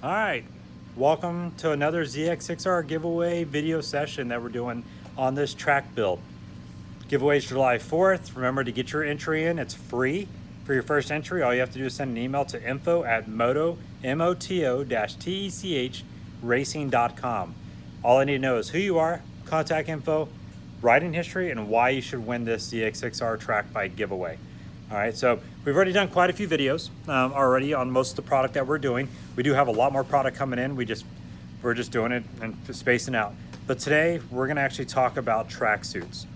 All right, welcome to another ZX6R giveaway video session that we're doing on this track build. Giveaway is July 4th. Remember to get your entry in. It's free for your first entry. All you have to do is send an email to info@moto-tech racing.com. All I need to know is who you are, contact info, riding history, and why you should win this ZX6R track bike giveaway. All right, so we've already done quite a few videos already on most of the product that we're doing. We do have a lot more product coming in. We're just doing it and spacing out. But today we're gonna actually talk about track suits.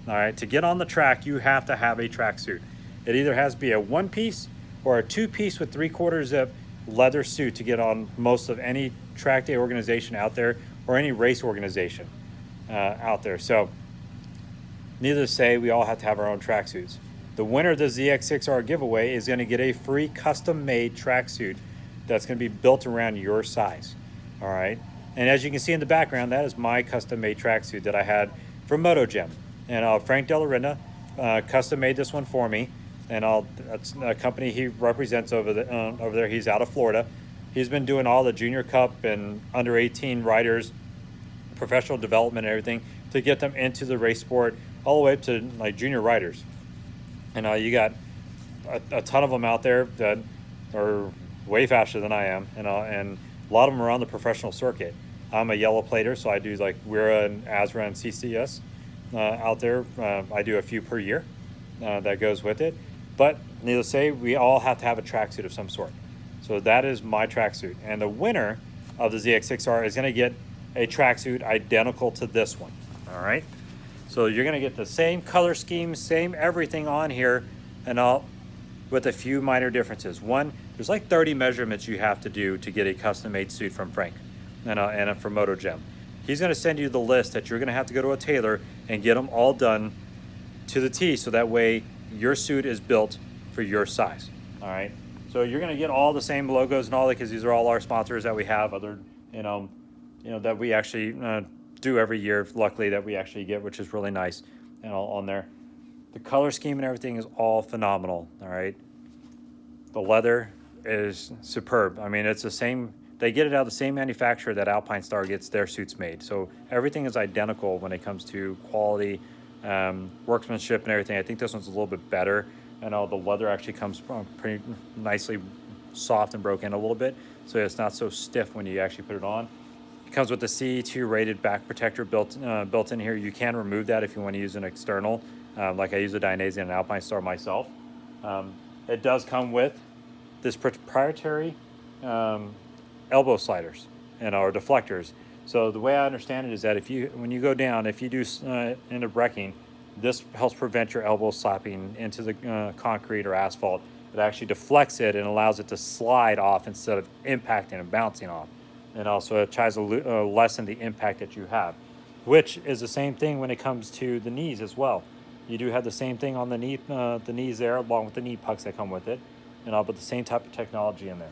All right, to get on the track, you have to have a track suit. It either has to be a one piece or a two piece with 3/4 zip leather suit to get on most of any track day organization out there or any race organization out there. So needless to say, we all have to have our own track suits. The winner of the ZX6R giveaway is going to get a free custom-made tracksuit that's going to be built around your size. All right, and as you can see in the background, that is my custom-made tracksuit that I had from MotoGem, and Frank De La Renta custom-made this one for me. And that's a company he represents over there. He's out of Florida. He's been doing all the Junior Cup and under 18 riders, professional development, and everything to get them into the race sport, all the way up to like junior riders. And you got a ton of them out there that are way faster than I am, and a lot of them are on the professional circuit. I'm a yellow plater, so I do like WIRA and ASRA and CCS out there. I do a few per year that goes with it. But needless to say, we all have to have a tracksuit of some sort. So that is my tracksuit. And the winner of the ZX6R is going to get a tracksuit identical to this one. All right. So you're going to get the same color scheme, same everything on here, and all with a few minor differences. One, there's like 30 measurements you have to do to get a custom-made suit from Frank and from MotoGem. He's going to send you the list that you're going to have to go to a tailor and get them all done to the T, so that way your suit is built for your size. All right. So you're going to get all the same logos and all that, because these are all our sponsors that we have, other that we actually do every year, luckily, that we actually get, which is really nice, and all on there. The color scheme and everything is all phenomenal. All right, the leather is superb. I mean, it's the same, they get it out of the same manufacturer that Alpine Star gets their suits made, so everything is identical when it comes to quality, workmanship, and everything. I think this one's a little bit better, and all the leather actually comes pretty nicely soft and broken a little bit, so it's not so stiff when you actually put it on. Comes with the CE2 rated back protector built in here. You can remove that if you want to use an external, like I use a Dainese and an Alpine Star myself. It does come with this proprietary elbow sliders and our deflectors. So the way I understand it is that when you go down, if you do end up wrecking, this helps prevent your elbow slapping into the concrete or asphalt. It actually deflects it and allows it to slide off instead of impacting and bouncing off. And also it tries to lessen the impact that you have, which is the same thing when it comes to the knees as well. You do have the same thing on the knees there, along with the knee pucks that come with it, and all but the same type of technology in there.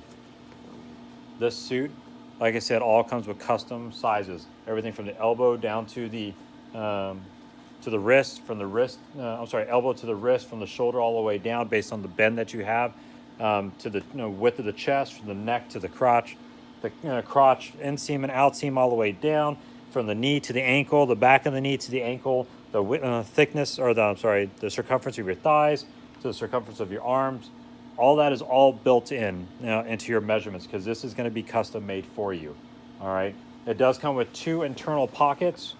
This suit, like I said, all comes with custom sizes. Everything from the elbow down to the wrist, elbow to the wrist, from the shoulder all the way down, based on the bend that you have, to the width of the chest, from the neck to the crotch. The crotch inseam and outseam all the way down, from the knee to the ankle, the back of the knee to the ankle, the thickness, or the circumference of your thighs to the circumference of your arms. All that is all built in into your measurements, because this is going to be custom made for you. All right. It does come with 2 internal pockets,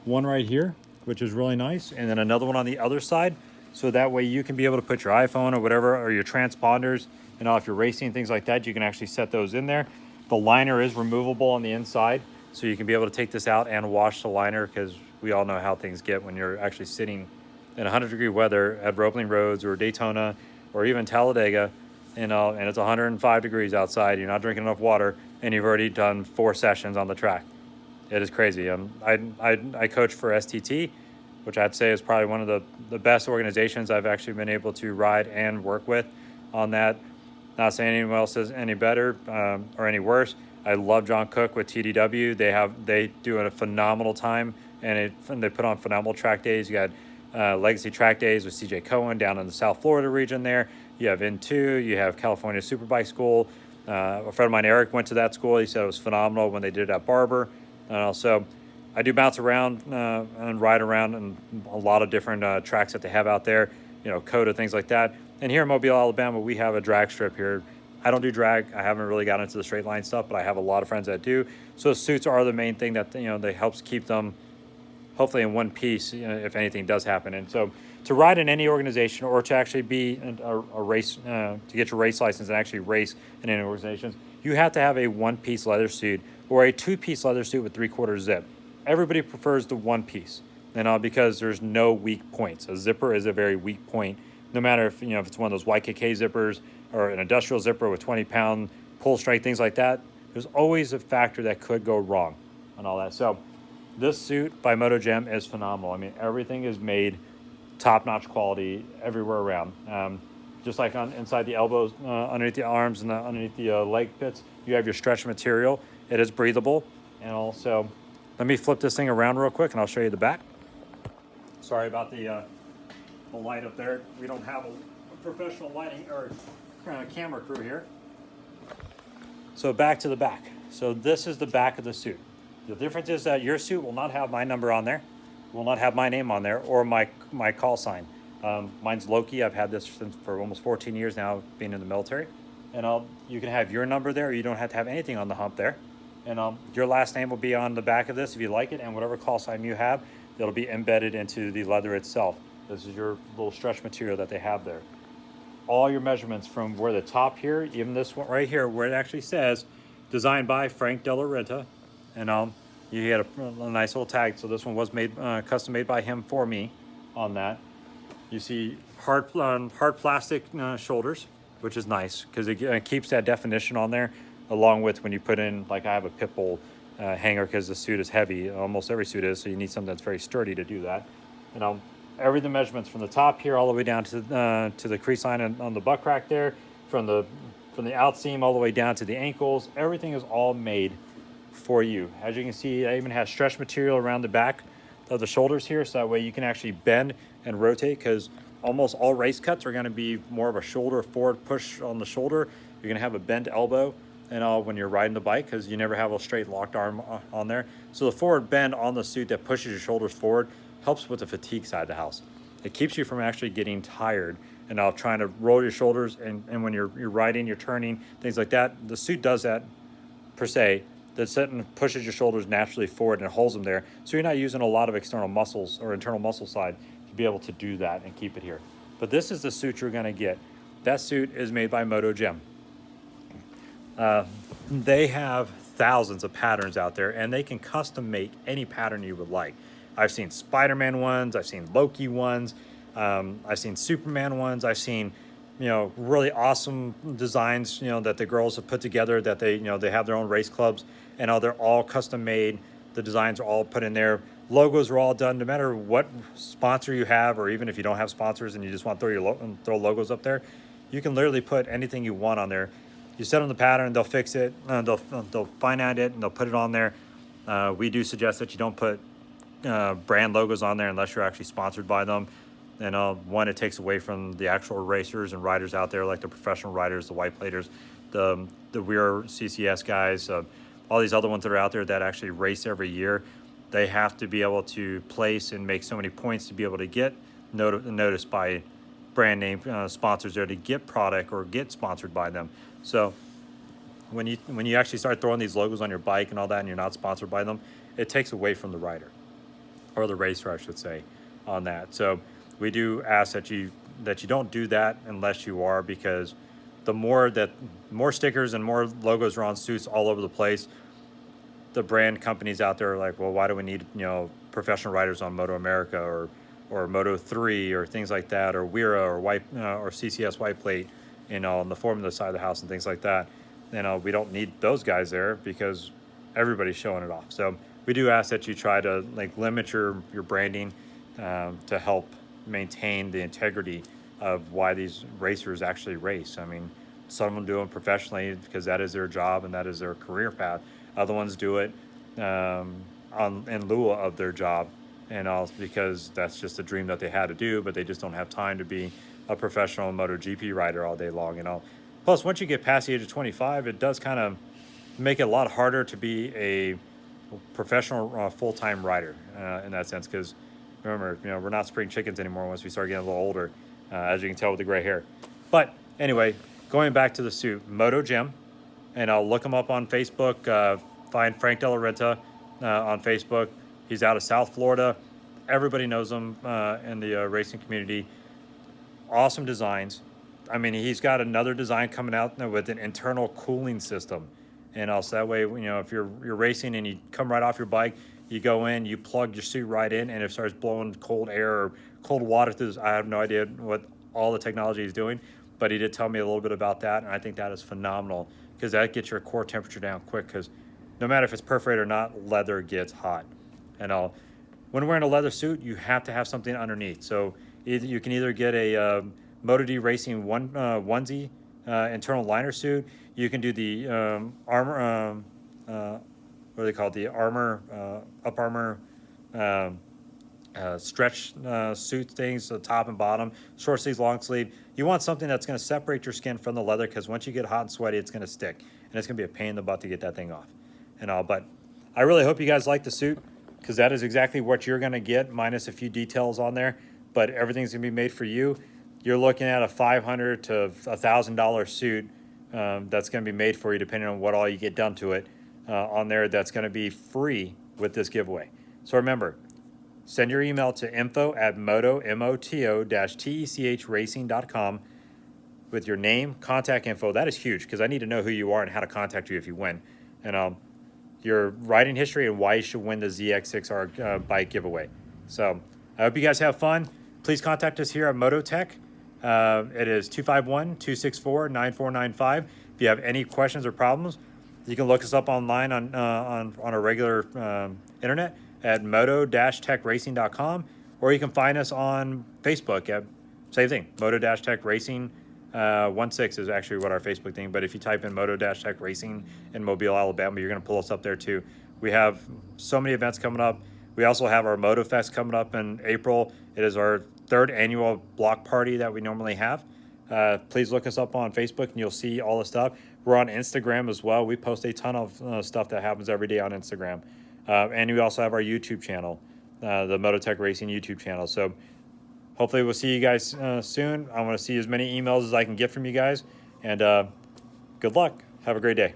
one right here, which is really nice, and then another one on the other side, so that way you can be able to put your iPhone or whatever, or your transponders, if you're racing, things like that, you can actually set those in there. The liner is removable on the inside, so you can be able to take this out and wash the liner, because we all know how things get when you're actually sitting in 100-degree weather at Roebling Roads or Daytona or even Talladega, and it's 105 degrees outside. You're not drinking enough water, and you've already done 4 sessions on the track. It is crazy. I coach for STT, which I'd say is probably one of the best organizations I've actually been able to ride and work with on that. Not saying anyone else is any better or any worse. I love John Cook with TDW. They do a phenomenal time, and they put on phenomenal track days. You got Legacy Track Days with CJ Cohen down in the South Florida region there. You have N2. You have California Superbike School. A friend of mine, Eric, went to that school. He said it was phenomenal when they did it at Barber. So I do bounce around and ride around in a lot of different tracks that they have out there, COTA, things like that. And here in Mobile, Alabama, we have a drag strip here. I don't do drag. I haven't really got into the straight line stuff, but I have a lot of friends that do. So suits are the main thing that, they helps keep them hopefully in one piece, if anything does happen. And so to ride in any organization or to actually be a race, to get your race license and actually race in any organizations, you have to have a one-piece leather suit or a two-piece leather suit with three-quarter zip. Everybody prefers the one piece, because there's no weak points. A zipper is a very weak point, no matter if it's one of those YKK zippers or an industrial zipper with 20-pound pull strength, things like that. There's always a factor that could go wrong and all that. So this suit by MotoGem is phenomenal. I mean, everything is made top-notch quality everywhere around. Just like inside the elbows, underneath the arms, and underneath the leg pits, you have your stretch material. It is breathable, and also, let me flip this thing around real quick, and I'll show you the back. Sorry about the light up there. We don't have a professional lighting or camera crew here. So back to the back. So this is the back of the suit. The difference is that your suit will not have my number on there, will not have my name on there, or my call sign. Mine's Loki. I've had this for almost 14 years now, being in the military. And you can have your number there, or you don't have to have anything on the hump there. And your last name will be on the back of this if you like it, and whatever call sign you have, it'll be embedded into the leather itself. This is your little stretch material that they have there. All your measurements from where the top here, even this one right here, where it actually says, designed by Frank De La Renta, and you get a nice little tag. So this one was made, custom made by him for me on that. You see hard plastic shoulders, which is nice because it keeps that definition on there, along with when you put in, like I have a pit bull hanger because the suit is heavy. Almost every suit is, so you need something that's very sturdy to do that. Every the measurements from the top here all the way down to the crease line on the butt crack there, from the outseam all the way down to the ankles. Everything is all made for you. As you can see, I even have stretch material around the back of the shoulders here, so that way you can actually bend and rotate, because almost all race cuts are going to be more of a shoulder forward push on the shoulder. You're going to have a bent elbow and when you're riding the bike, because you never have a straight locked arm on there. So the forward bend on the suit that pushes your shoulders forward helps with the fatigue side of the house. It keeps you from actually getting tired and trying to roll your shoulders, and when you're riding, you're turning, things like that. The suit does that per se. That pushes your shoulders naturally forward and holds them there. So you're not using a lot of external muscles or internal muscle side to be able to do that and keep it here. But this is the suit you're gonna get. That suit is made by MotoGem. They have thousands of patterns out there, and they can custom make any pattern you would like. I've seen Spider-Man ones, I've seen Loki ones, I've seen Superman ones, I've seen really awesome designs, that the girls have put together, that they have their own race clubs, and they're all custom made. The designs are all put in there. Logos are all done, no matter what sponsor you have, or even if you don't have sponsors and you just want to throw logos up there, you can literally put anything you want on there. You set them the pattern, they'll fix it, they'll finite it, and they'll put it on there. We do suggest that you don't put brand logos on there unless you're actually sponsored by them. And one, it takes away from the actual racers and riders out there, like the professional riders, the white platers, the Weir CCS guys, all these other ones that are out there that actually race every year. They have to be able to place and make so many points to be able to get noticed by brand name sponsors there, to get product or get sponsored by them. So when you actually start throwing these logos on your bike and all that, and you're not sponsored by them, it takes away from the rider, or the racer, I should say, on that. So we do ask that you don't do that unless you are, because the more stickers and more logos are on suits all over the place, the brand companies out there are like, well, why do we need professional riders on Moto America or Moto3 or things like that, or Wira or CCS white plate, on the Formula side of the house and things like that. We don't need those guys there because everybody's showing it off. So we do ask that you try to limit your branding to help maintain the integrity of why these racers actually race. I mean, some of them do it professionally because that is their job and that is their career path. Other ones do it in lieu of their job, and also because that's just a dream that they had to do, but they just don't have time to be a professional MotoGP rider all day long. Plus, once you get past the age of 25, it does kind of make it a lot harder to be a professional full-time rider in that sense. Because remember, we're not spring chickens anymore once we start getting a little older, as you can tell with the gray hair. But anyway, going back to the suit, MotoGem, and I'll look him up on Facebook. Find Frank De La Renta on Facebook. He's out of South Florida. Everybody knows him in the racing community. Awesome designs. I mean, he's got another design coming out with an internal cooling system, and also that way, if you're racing and you come right off your bike, you go in, you plug your suit right in, and it starts blowing cold air or cold water through this. I have no idea what all the technology is doing, but he did tell me a little bit about that, and I think that is phenomenal because that gets your core temperature down quick. Because no matter if it's perforated or not, leather gets hot, and when wearing a leather suit, you have to have something underneath. So you can either get a MotoD Racing onesie internal liner suit. You can do the armor, what do they call it? The armor, up armor stretch suit things, so top and bottom, short sleeves, long sleeve. You want something that's going to separate your skin from the leather, because once you get hot and sweaty, it's going to stick, and it's going to be a pain in the butt to get that thing off and all. But I really hope you guys like the suit, because that is exactly what you're going to get, minus a few details on there, but everything's going to be made for you. You're looking at a $500 to $1,000 suit that's going to be made for you, depending on what all you get done to it on there. That's going to be free with this giveaway. So remember, send your email to info@moto-tech-racing.com with your name, contact info. That is huge, because I need to know who you are and how to contact you if you win. And your riding history and why you should win the ZX6R bike giveaway. So I hope you guys have fun. Please contact us here at Moto-Tech. It is 251-264-9495. If you have any questions or problems, you can look us up online on a regular internet at moto-techracing.com, or you can find us on Facebook at same thing, Moto-Tech Racing 16 is actually what our Facebook thing. But if you type in Moto-Tech Racing in Mobile, Alabama, you're going to pull us up there too. We have so many events coming up. We also have our Moto Fest coming up in April. It is our 3rd annual block party that we normally have. Please look us up on Facebook and you'll see all the stuff. We're on Instagram as well. We post a ton of stuff that happens every day on Instagram. And we also have our YouTube channel, the Moto-Tech Racing YouTube channel. So hopefully we'll see you guys soon. I want to see as many emails as I can get from you guys. And good luck. Have a great day.